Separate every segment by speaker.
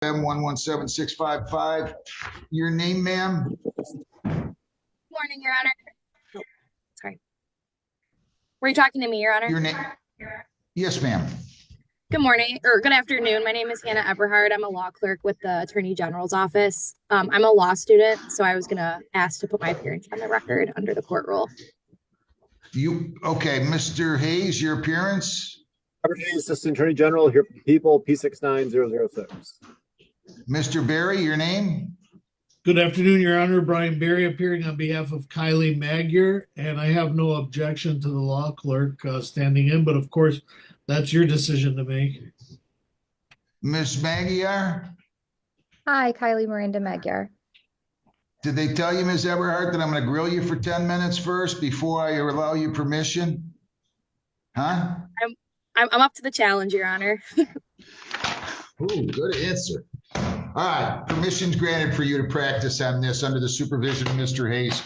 Speaker 1: M117655. Your name, ma'am?
Speaker 2: Morning, Your Honor. Oh, sorry. Were you talking to me, Your Honor?
Speaker 1: Your name? Yes, ma'am.
Speaker 2: Good morning, or good afternoon. My name is Hannah Eberhard. I'm a law clerk with the Attorney General's office. I'm a law student, so I was going to ask to put my appearance on the record under the court rule.
Speaker 1: Okay, Mr. Hayes, your appearance?
Speaker 3: Robert Hayes, Assistant Attorney General, here for the people, P69006.
Speaker 1: Mr. Berry, your name?
Speaker 4: Good afternoon, Your Honor. Brian Berry appearing on behalf of Kylie Magyar, and I have no objection to the law clerk standing in, but of course, that's your decision to make.
Speaker 1: Ms. Magyar?
Speaker 5: Hi, Kylie Miranda Magyar.
Speaker 1: Did they tell you, Ms. Eberhardt, that I'm going to grill you for 10 minutes first before I allow you permission? Huh?
Speaker 2: I'm up to the challenge, Your Honor.
Speaker 1: Ooh, good answer. All right, permission's granted for you to practice on this under the supervision of Mr. Hayes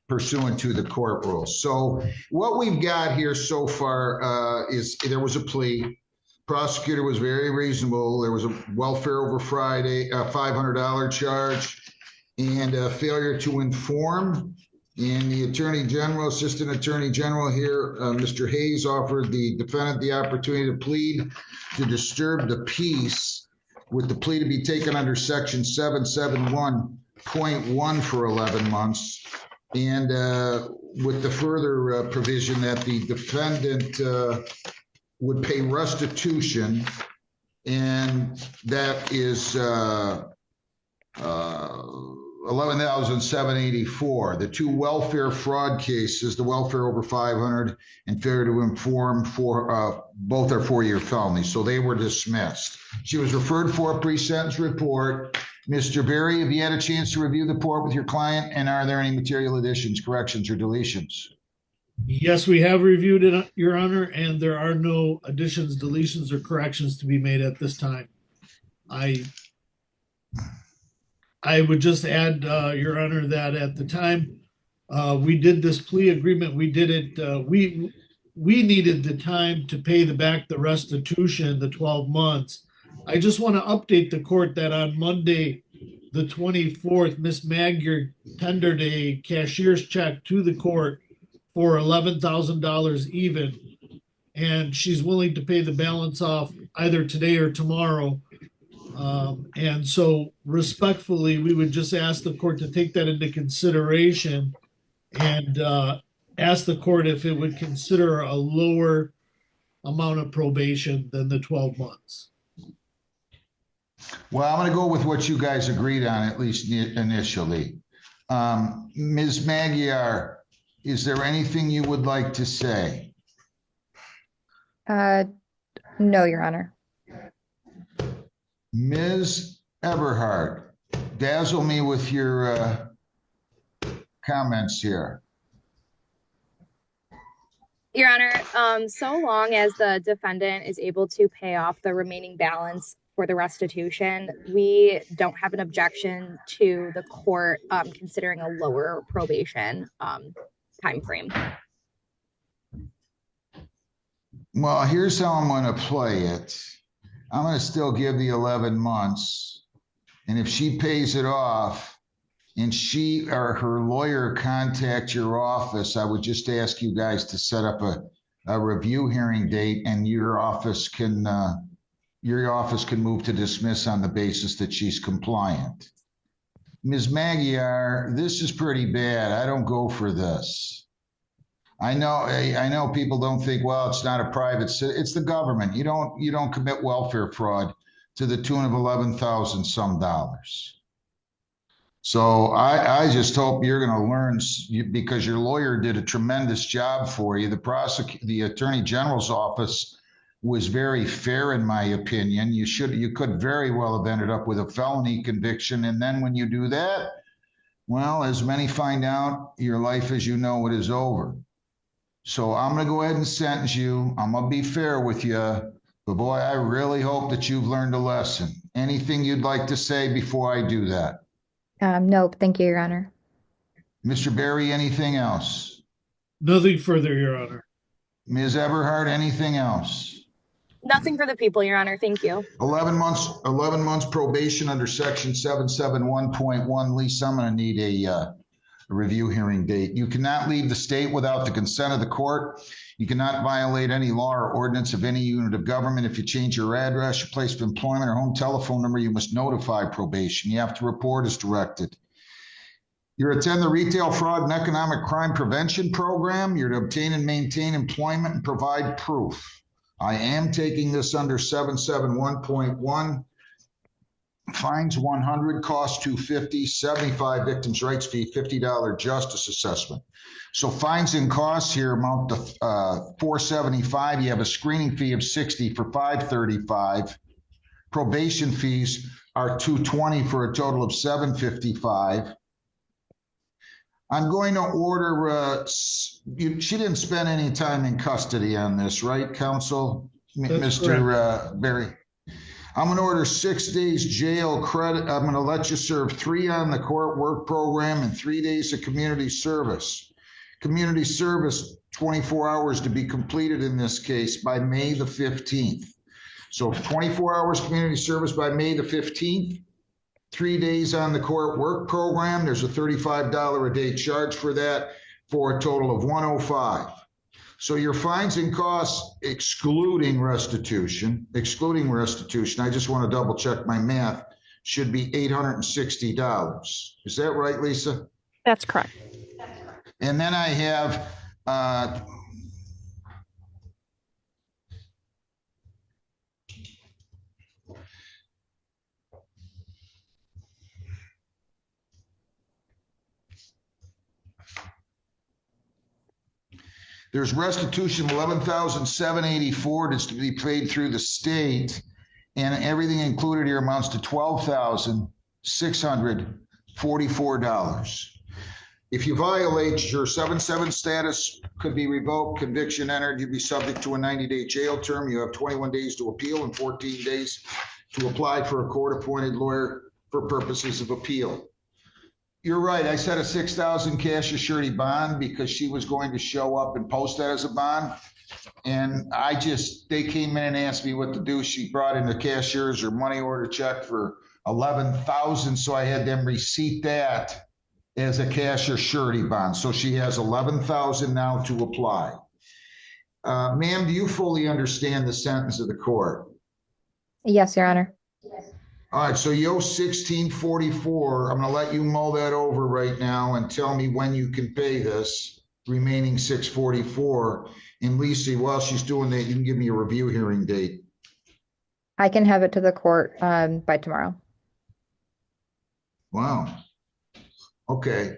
Speaker 1: pursuant to the court rules. So what we've got here so far is there was a plea. Prosecutor was very reasonable. There was a welfare over Friday, $500 charge, and a failure to inform. And the Attorney General, Assistant Attorney General here, Mr. Hayes, offered the defendant the opportunity to plead to disturb the peace, with the plea to be taken under Section 771.1 for 11 months, and with the further provision that the defendant would pay restitution, and that is $11,784. The two welfare fraud cases, the welfare over 500 and failure to inform, for both are 4-year felonies, so they were dismissed. She was referred for a pre-sentence report. Mr. Berry, have you had a chance to review the report with your client, and are there any material additions, corrections, or deletions?
Speaker 4: Yes, we have reviewed it, Your Honor, and there are no additions, deletions, or corrections to be made at this time. I would just add, Your Honor, that at the time we did this plea agreement, we did it, we needed the time to pay back the restitution, the 12 months. I just want to update the court that on Monday, the 24th, Ms. Magyar tendered a cashier's check to the court for $11,000 even, and she's willing to pay the balance off either today or tomorrow. And so respectfully, we would just ask the court to take that into consideration and ask the court if it would consider a lower amount of probation than the 12 months.
Speaker 1: Well, I'm going to go with what you guys agreed on, at least initially. Ms. Magyar, is there anything you would like to say?
Speaker 5: No, Your Honor.
Speaker 1: Ms. Eberhard, dazzle me with your comments here.
Speaker 2: Your Honor, so long as the defendant is able to pay off the remaining balance for the restitution, we don't have an objection to the court considering a lower probation time frame.
Speaker 1: Well, here's how I'm going to play it. I'm going to still give the 11 months. And if she pays it off and she or her lawyer contact your office, I would just ask you guys to set up a review hearing date, and your office can move to dismiss on the basis that she's compliant. Ms. Magyar, this is pretty bad. I don't go for this. I know people don't think, well, it's not a private, it's the government. You don't commit welfare fraud to the tune of $11,000 some dollars. So I just hope you're going to learn, because your lawyer did a tremendous job for you. The Attorney General's office was very fair, in my opinion. You could very well have ended up with a felony conviction, and then when you do that, well, as many find out, your life as you know it is over. So I'm going to go ahead and sentence you. I'm going to be fair with you, but boy, I really hope that you've learned a lesson. Anything you'd like to say before I do that?
Speaker 5: No, thank you, Your Honor.
Speaker 1: Mr. Berry, anything else?
Speaker 4: Nothing further, Your Honor.
Speaker 1: Ms. Eberhard, anything else?
Speaker 2: Nothing for the people, Your Honor. Thank you.
Speaker 1: 11 months probation under section 771.1. Lisa, I'm going to need a review hearing date. You cannot leave the state without the consent of the court. You cannot violate any law or ordinance of any unit of government. If you change your address, your place of employment, or home telephone number, you must notify probation. You have to report as directed. You're to attend the Retail Fraud and Economic Crime Prevention Program. You're to obtain and maintain employment and provide proof. I am taking this under 771.1. Fines 100, costs 250, 75 victims' rights fee, $50 justice assessment. So fines and costs here amount to 475. You have a screening fee of 60 for 535. Probation fees are 220 for a total of 755. I'm going to order, she didn't spend any time in custody on this, right, counsel? Mr. Berry? I'm going to order 6 days jail credit. I'm going to let you serve 3 on the court work program and 3 days of community service. Community service, 24 hours to be completed in this case by May the 15th. So 24 hours community service by May the 15th. 3 days on the court work program. There's a $35 a day charge for that, for a total of $105. So your fines and costs, excluding restitution, I just want to double check my math, should be $860. Is that right, Lisa?
Speaker 6: That's correct.
Speaker 1: And then I have there's restitution of $11,784 that's to be paid through the state, and everything included here amounts to $12,644. If you violate, your 7-7 status could be revoked, conviction entered, you'd be subject to a 90-day jail term. You have 21 days to appeal and 14 days to apply for a court-appointed lawyer for purposes of appeal. You're right. I set a $6,000 cash as surety bond because she was going to show up and post that as a bond. And they came in and asked me what to do. She brought in the cashier's or money order check for $11,000. So I had them receipt that as a cash or surety bond. So she has $11,000 now to apply. Ma'am, do you fully understand the sentence of the court?
Speaker 5: Yes, Your Honor.
Speaker 1: All right, so you owe $1,644. I'm going to let you mull that over right now and tell me when you can pay this remaining $644. And Lisa, while she's doing that, you can give me a review hearing date.
Speaker 5: I can have it to the court by tomorrow.
Speaker 1: Wow. Okay,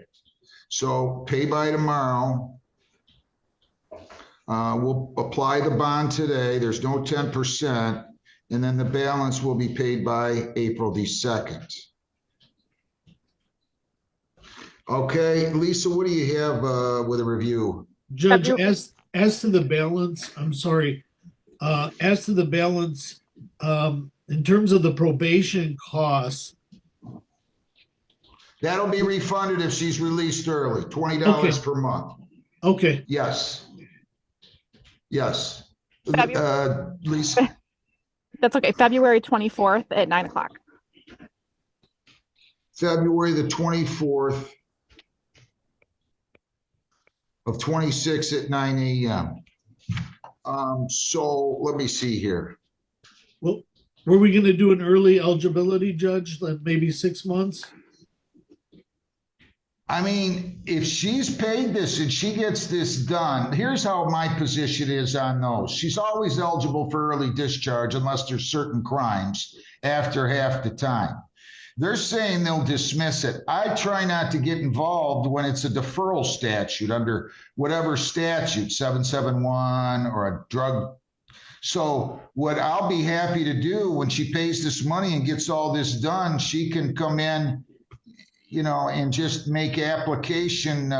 Speaker 1: so pay by tomorrow. We'll apply the bond today. There's no 10%. And then the balance will be paid by April the 2nd. Okay, Lisa, what do you have with a review?
Speaker 4: Judge, as to the balance, I'm sorry, as to the balance, in terms of the probation costs.
Speaker 1: That'll be refunded if she's released early, $20 per month.
Speaker 4: Okay.
Speaker 1: Yes. Yes.
Speaker 6: Lisa?
Speaker 1: Lisa?
Speaker 6: That's okay. February 24th at 9 o'clock.
Speaker 1: February the 24th of 26 at 9 a.m. So let me see here.
Speaker 4: Well, were we going to do an early eligibility, Judge, like maybe 6 months?
Speaker 1: I mean, if she's paid this and she gets this done, here's how my position is on those. She's always eligible for early discharge unless there's certain crimes after half the time. They're saying they'll dismiss it. I try not to get involved when it's a deferral statute under whatever statute, 771 or a drug. So what I'll be happy to do when she pays this money and gets all this done, she can come in, you know, and just make application.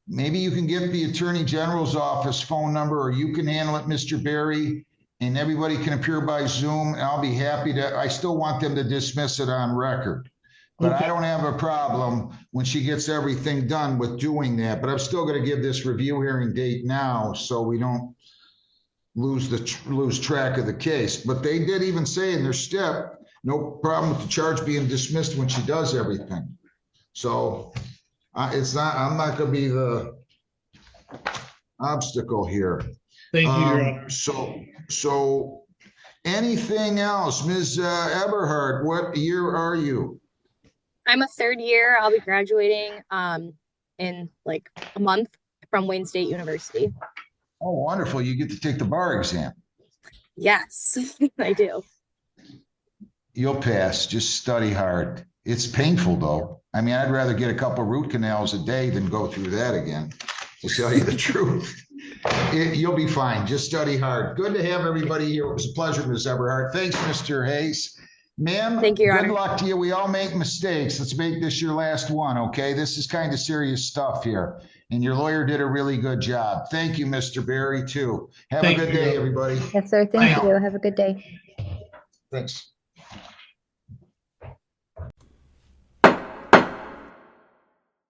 Speaker 1: Maybe you can get the Attorney General's office phone number, or you can handle it, Mr. Berry, and everybody can appear by Zoom. And I'll be happy to, I still want them to dismiss it on record. But okay. I don't have a problem when she gets everything done with doing that. But I'm still going to give this review hearing date now so we don't lose track of the case. But they did even say in their step, no problem with the charge being dismissed when she does everything. So I'm not going to be the obstacle here.
Speaker 4: Thank you, Your Honor.
Speaker 1: So anything else? Ms. Eberhard, what year are you?
Speaker 2: I'm a third year. I'll be graduating in like a month from Wayne State University.
Speaker 1: Oh, wonderful. You get to take the bar exam.
Speaker 2: Yes, I do.
Speaker 1: You'll pass. Just study hard. It's painful, though. I mean, I'd rather get a couple root canals a day than go through that again, to tell you the truth. You'll be fine. Just study hard. Good to have everybody here. It was a pleasure, Ms. Eberhard. Thanks, Mr. Hayes. Ma'am,
Speaker 2: Thank you, Your
Speaker 1: good
Speaker 2: Honor.
Speaker 1: luck to you. We all make mistakes. Let's make this your last one, okay? This is kind of serious stuff here. And your lawyer did a really good job. Thank you, Mr. Barry, too. Have
Speaker 4: Thank
Speaker 1: a good
Speaker 4: you.
Speaker 1: day, everybody.
Speaker 5: Yes, sir. Thank
Speaker 1: Bye.
Speaker 5: you. Have a good day.
Speaker 1: Thanks.